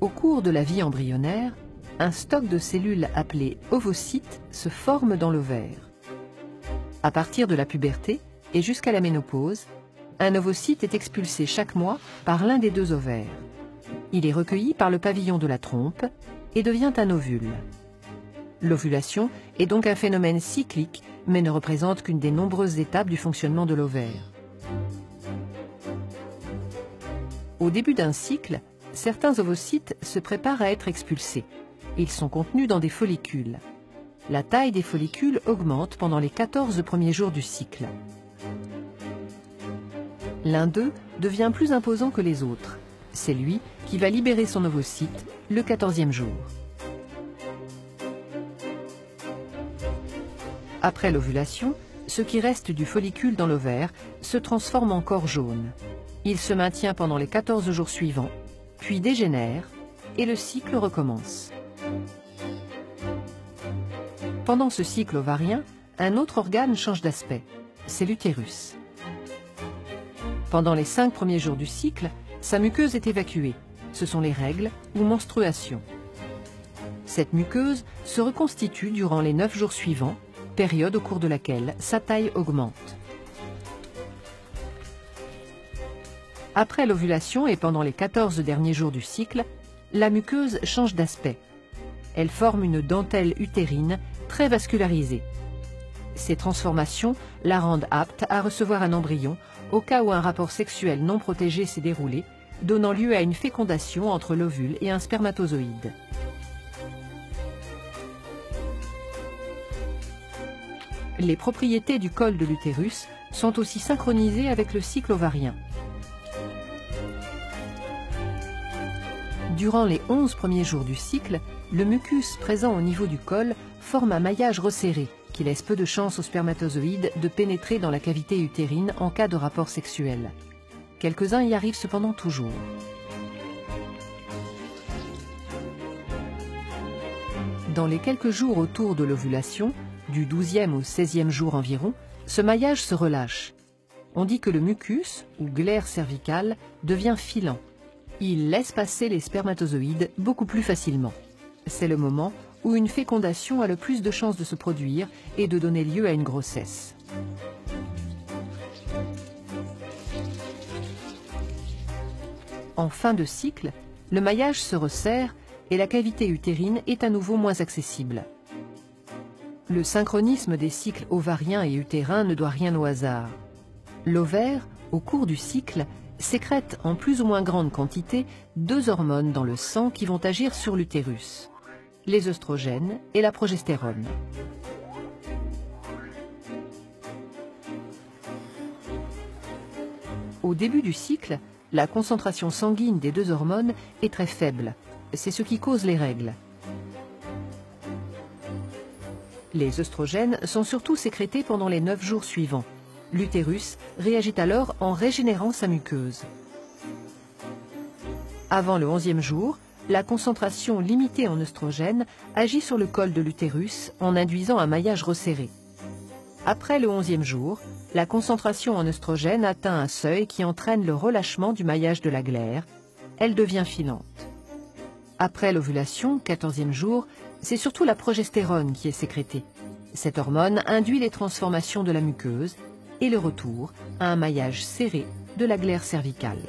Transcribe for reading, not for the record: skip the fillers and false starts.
Au cours de la vie embryonnaire, un stock de cellules appelé ovocytes se forme dans l'ovaire. À partir de la puberté et jusqu'à la ménopause, un ovocyte est expulsé chaque mois par l'un des deux ovaires. Il est recueilli par le pavillon de la trompe et devient un ovule. L'ovulation est donc un phénomène cyclique, mais ne représente qu'une des nombreuses étapes du fonctionnement de l'ovaire. Au début d'un cycle, certains ovocytes se préparent à être expulsés. Ils sont contenus dans des follicules. La taille des follicules augmente pendant les 14 premiers jours du cycle. L'un d'eux devient plus imposant que les autres. C'est lui qui va libérer son ovocyte le 14e jour. Après l'ovulation, ce qui reste du follicule dans l'ovaire se transforme en corps jaune. Il se maintient pendant les 14 jours suivants, puis dégénère et le cycle recommence. Pendant ce cycle ovarien, un autre organe change d'aspect, c'est l'utérus. Pendant les 5 premiers jours du cycle, sa muqueuse est évacuée. Ce sont les règles ou menstruations. Cette muqueuse se reconstitue durant les 9 jours suivants, période au cours de laquelle sa taille augmente. Après l'ovulation et pendant les 14 derniers jours du cycle, la muqueuse change d'aspect. Elle forme une dentelle utérine très vascularisée. Ces transformations la rendent apte à recevoir un embryon au cas où un rapport sexuel non protégé s'est déroulé, donnant lieu à une fécondation entre l'ovule et un spermatozoïde. Les propriétés du col de l'utérus sont aussi synchronisées avec le cycle ovarien. Durant les 11 premiers jours du cycle, le mucus présent au niveau du col forme un maillage resserré qui laisse peu de chance aux spermatozoïdes de pénétrer dans la cavité utérine en cas de rapport sexuel. Quelques-uns y arrivent cependant toujours. Dans les quelques jours autour de l'ovulation, du 12e au 16e jour environ, ce maillage se relâche. On dit que le mucus, ou glaire cervicale, devient filant. Il laisse passer les spermatozoïdes beaucoup plus facilement. C'est le moment où une fécondation a le plus de chances de se produire et de donner lieu à une grossesse. En fin de cycle, le maillage se resserre et la cavité utérine est à nouveau moins accessible. Le synchronisme des cycles ovariens et utérins ne doit rien au hasard. L'ovaire, au cours du cycle, sécrète en plus ou moins grande quantité 2 hormones dans le sang qui vont agir sur l'utérus, les œstrogènes et la progestérone. Au début du cycle, la concentration sanguine des 2 hormones est très faible. C'est ce qui cause les règles. Les œstrogènes sont surtout sécrétés pendant les 9 jours suivants. L'utérus réagit alors en régénérant sa muqueuse. Avant le 11e jour, la concentration limitée en œstrogènes agit sur le col de l'utérus en induisant un maillage resserré. Après le 11e jour, la concentration en œstrogènes atteint un seuil qui entraîne le relâchement du maillage de la glaire. Elle devient filante. Après l'ovulation, 14e jour, c'est surtout la progestérone qui est sécrétée. Cette hormone induit les transformations de la muqueuse et le retour à un maillage serré de la glaire cervicale.